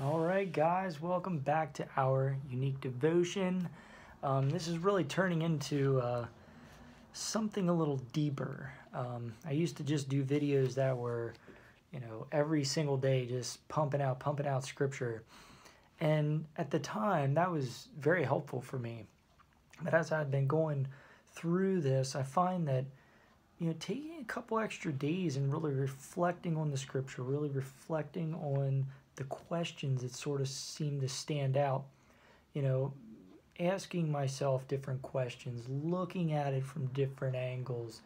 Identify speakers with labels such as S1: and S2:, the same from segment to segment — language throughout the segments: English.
S1: All right, guys, welcome back to our unique devotion. This is really turning into something a little deeper. I used to just do videos that were, every single day just pumping out scripture. And at the time, that was very helpful for me. But as I've been going through this, I find that, taking a couple extra days and really reflecting on the scripture, really reflecting on the questions that sort of seem to stand out, you know, asking myself different questions, looking at it from different angles,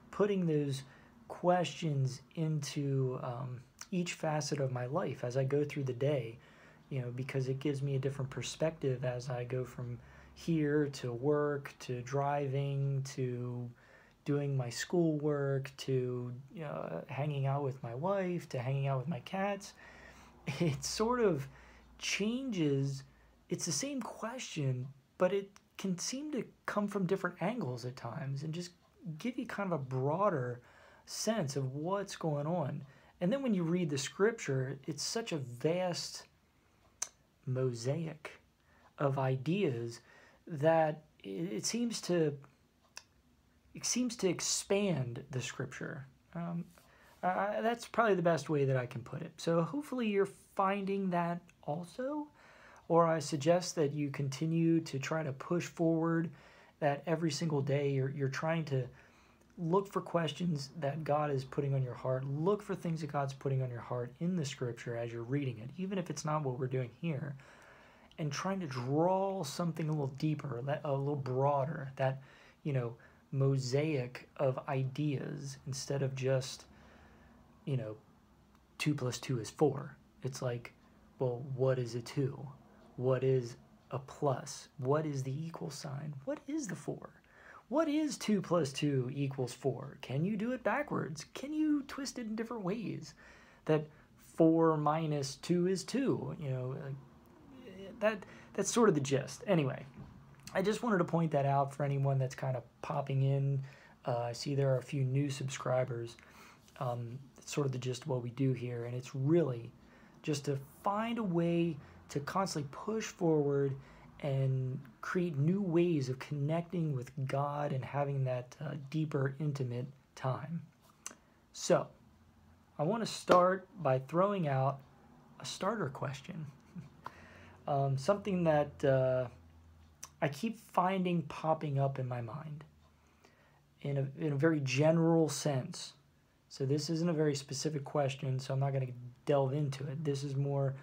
S1: putting those questions into each facet of my life as I go through the day, because it gives me a different perspective as I go from here to work to driving to doing my schoolwork to hanging out with my wife to hanging out with my cats. It sort of changes. It's the same question, but it can seem to come from different angles at times and just give you kind of a broader sense of what's going on. And then when you read the scripture, it's such a vast mosaic of ideas that it seems to expand the scripture. That's probably the best way that I can put it. So hopefully you're finding that also, or I suggest that you continue to try to push forward, that every single day you're trying to look for questions that God is putting on your heart, look for things that God's putting on your heart in the scripture as you're reading it, even if it's not what we're doing here, and trying to draw something a little deeper, a little broader, that, mosaic of ideas instead of just 2 plus 2 is 4. It's like, well, what is a 2? What is a plus? What is the equal sign? What is the 4? What is 2 plus 2 equals 4? Can you do it backwards? Can you twist it in different ways? That 4 minus 2 is 2. That's sort of the gist. Anyway, I just wanted to point that out for anyone that's kind of popping in. I see there are a few new subscribers. It's sort of the gist of what we do here, and it's really just to find a way to constantly push forward and create new ways of connecting with God and having that deeper, intimate time. So, I want to start by throwing out a starter question. Something that I keep finding popping up in my mind in a very general sense. So this isn't a very specific question, so I'm not going to delve into it. This is more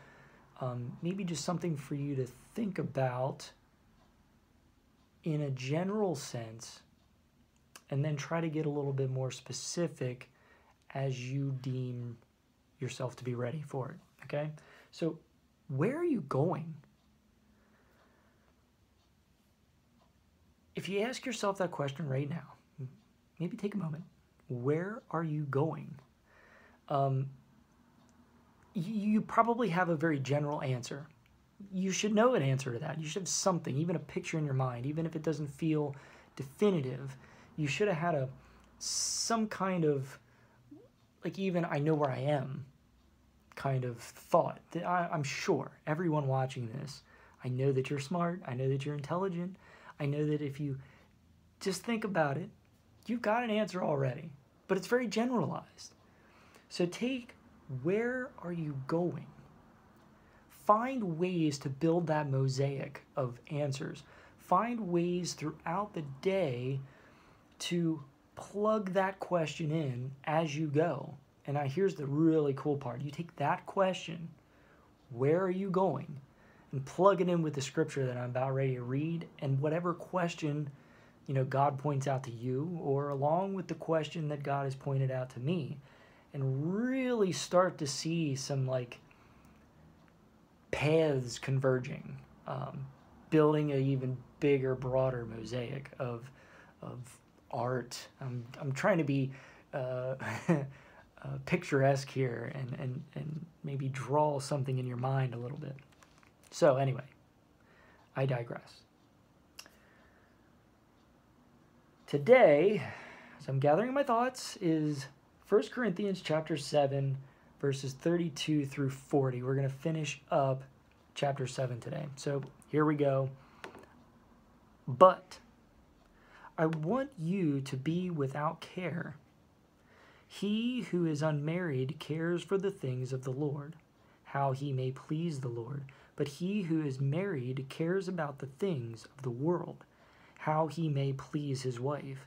S1: maybe just something for you to think about in a general sense, and then try to get a little bit more specific as you deem yourself to be ready for it, okay? So where are you going? If you ask yourself that question right now, maybe take a moment. Where are you going? You probably have a very general answer. You should know an answer to that. You should have something, even a picture in your mind, even if it doesn't feel definitive. You should have had some kind of, like, even I know where I am kind of thought. I'm sure everyone watching this, I know that you're smart. I know that you're intelligent. I know that if you just think about it, you've got an answer already, but it's very generalized. So take, where are you going? Find ways to build that mosaic of answers. Find ways throughout the day to plug that question in as you go. And now here's the really cool part. You take that question, where are you going, and plug it in with the scripture that I'm about ready to read, and whatever question God points out to you, or along with the question that God has pointed out to me, and really start to see some paths converging, building an even bigger, broader mosaic of art. I'm trying to be picturesque here and maybe draw something in your mind a little bit. So anyway, I digress. Today, as I'm gathering my thoughts, is 1 Corinthians chapter 7, verses 32 through 40. We're going to finish up chapter 7 today. So here we go. But I want you to be without care. He who is unmarried cares for the things of the Lord, how he may please the Lord. But he who is married cares about the things of the world, how he may please his wife.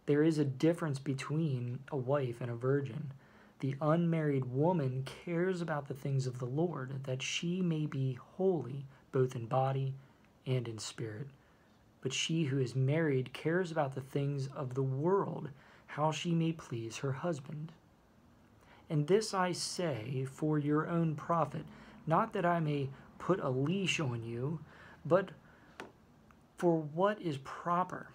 S1: There is a difference between a wife and a virgin. The unmarried woman cares about the things of the Lord, that she may be holy, both in body and in spirit. But she who is married cares about the things of the world, how she may please her husband. And this I say for your own profit, not that I may put a leash on you, but for what is proper,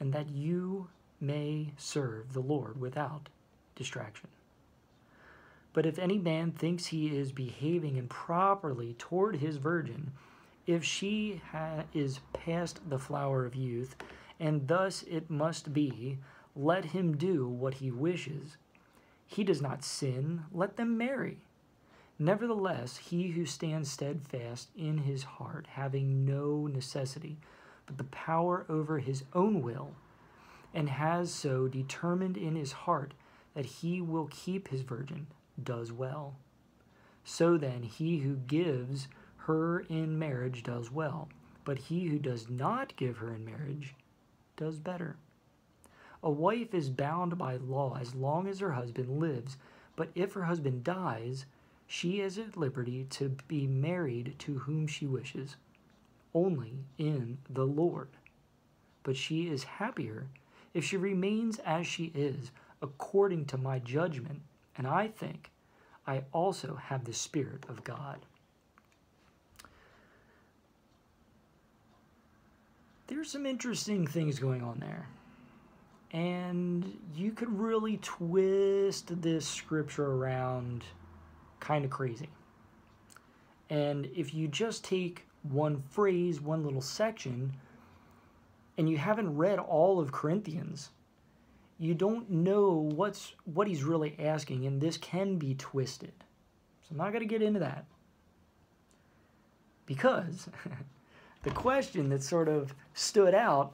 S1: and that you may serve the Lord without distraction. But if any man thinks he is behaving improperly toward his virgin, if she is past the flower of youth, and thus it must be, let him do what he wishes. He does not sin, let them marry. Nevertheless, he who stands steadfast in his heart, having no necessity, but the power over his own will, and has so determined in his heart that he will keep his virgin, does well. So then, he who gives her in marriage does well, but he who does not give her in marriage does better. A wife is bound by law as long as her husband lives, but if her husband dies, she is at liberty to be married to whom she wishes, only in the Lord. But she is happier if she remains as she is, according to my judgment, and I think I also have the Spirit of God. There's some interesting things going on there. And you could really twist this scripture around kind of crazy. And if you just take one phrase, one little section, and you haven't read all of Corinthians, you don't know what he's really asking, and this can be twisted. So I'm not going to get into that. Because the question that sort of stood out,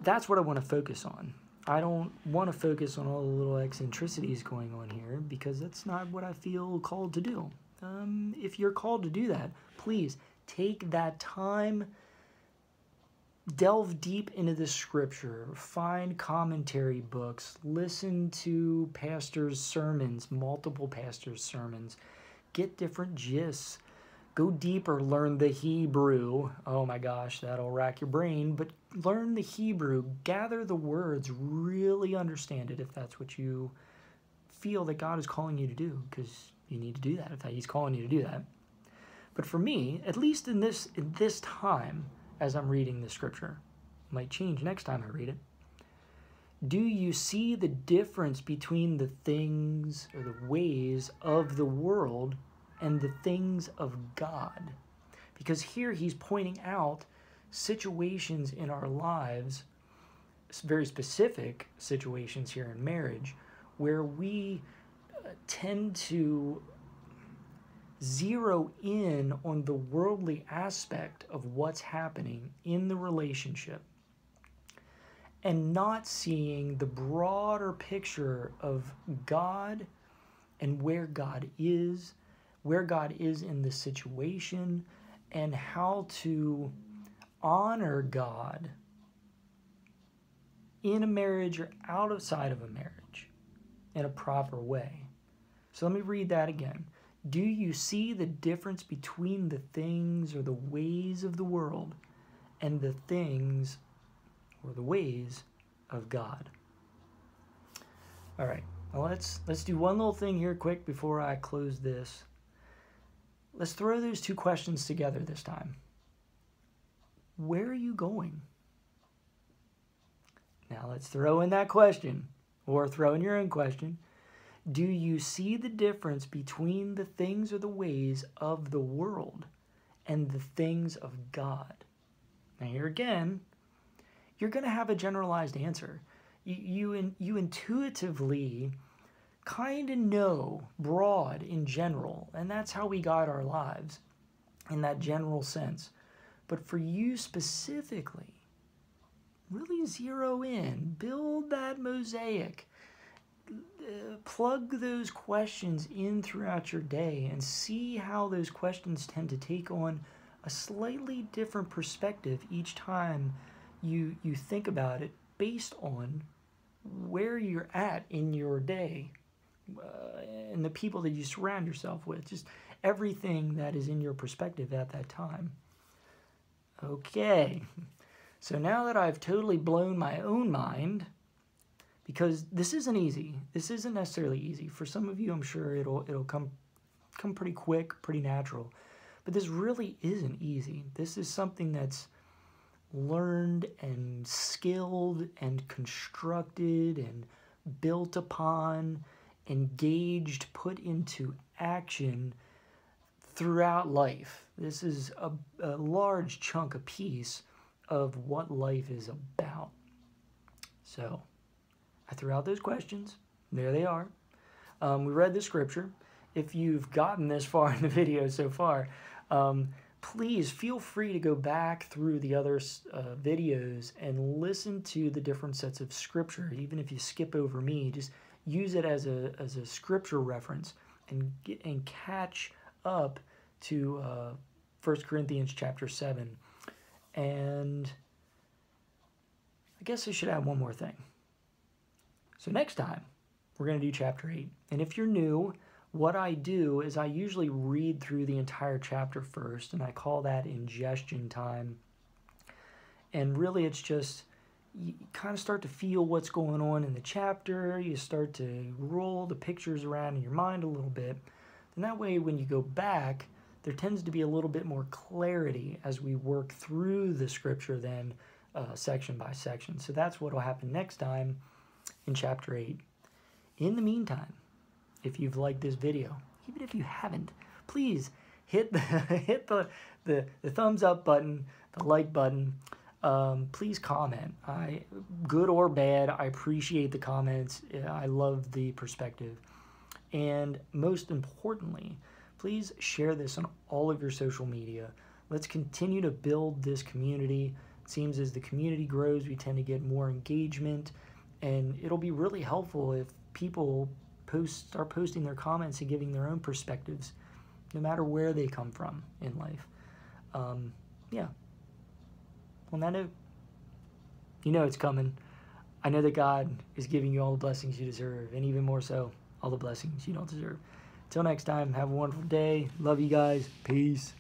S1: that's what I want to focus on. I don't want to focus on all the little eccentricities going on here, because that's not what I feel called to do. If you're called to do that, please take that time, delve deep into the scripture, find commentary books, listen to pastors' sermons, multiple pastors' sermons, get different gists, go deeper, learn the Hebrew. Oh my gosh, that'll rack your brain, but learn the Hebrew, gather the words, really understand it if that's what you feel that God is calling you to do, because you need to do that if he's calling you to do that. But for me, at least in this time, as I'm reading the scripture, it might change next time I read it. Do you see the difference between the things or the ways of the world and the things of God? Because here he's pointing out situations in our lives, very specific situations here in marriage, where we tend to zero in on the worldly aspect of what's happening in the relationship and not seeing the broader picture of God and where God is in the situation, and how to honor God in a marriage or outside of a marriage in a proper way. So let me read that again. Do you see the difference between the things or the ways of the world and the things or the ways of God? All right, well, let's do one little thing here quick before I close this. Let's throw those two questions together this time. Where are you going? Now let's throw in that question, or throw in your own question. Do you see the difference between the things or the ways of the world and the things of God? Now here again, you're going to have a generalized answer. You intuitively kind of know broad in general, and that's how we guide our lives in that general sense. But for you specifically, really zero in, build that mosaic, plug those questions in throughout your day and see how those questions tend to take on a slightly different perspective each time you think about it, based on where you're at in your day and the people that you surround yourself with, just everything that is in your perspective at that time. Okay, so now that I've totally blown my own mind, because this isn't easy. This isn't necessarily easy. For some of you, I'm sure it'll come pretty quick, pretty natural. But this really isn't easy. This is something that's learned and skilled and constructed and built upon, engaged, put into action throughout life. This is a large chunk, a piece of what life is about. So I threw out those questions. There they are. We read the scripture. If you've gotten this far in the video so far, please feel free to go back through the other videos and listen to the different sets of scripture. Even if you skip over me, just use it as a scripture reference and catch up to 1 Corinthians chapter 7. And I guess I should add one more thing. So next time, we're going to do chapter 8. And if you're new, what I do is I usually read through the entire chapter first, and I call that ingestion time. And really it's just, you kind of start to feel what's going on in the chapter. You start to roll the pictures around in your mind a little bit. And that way when you go back, there tends to be a little bit more clarity as we work through the scripture then section by section. So that's what will happen next time in chapter 8. In the meantime, if you've liked this video, even if you haven't, please hit the thumbs up button, the like button. Please comment. Good or bad, I appreciate the comments. I love the perspective. And most importantly, please share this on all of your social media. Let's continue to build this community. It seems as the community grows, we tend to get more engagement. And it'll be really helpful if people start posting their comments and giving their own perspectives, no matter where they come from in life. Yeah. On that note, you know it's coming. I know that God is giving you all the blessings you deserve, and even more so, all the blessings you don't deserve. Till next time, have a wonderful day. Love you guys. Peace.